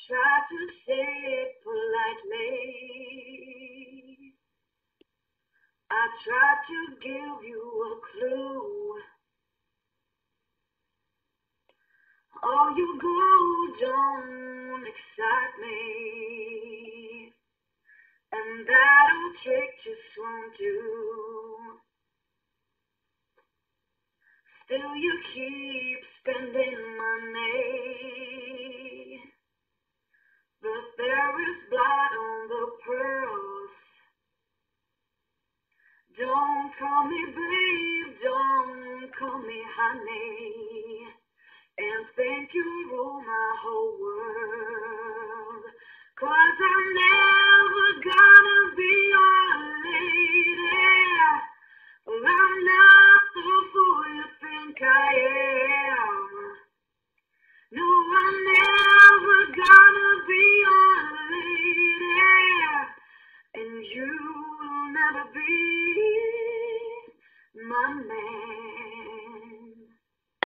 try to say it politely. I try to give you a clue. Oh, you go, don't excite me. And that old trick just won't do. Still you keep spending money. But there is blood on the pearls. Don't call me babe, don't call me honey. And think you rule my whole world. 'Cause I'm never gonna be your lady. Well, I'm not the fool you think I am. No, I'm never gonna be your lady. And you will never be my man.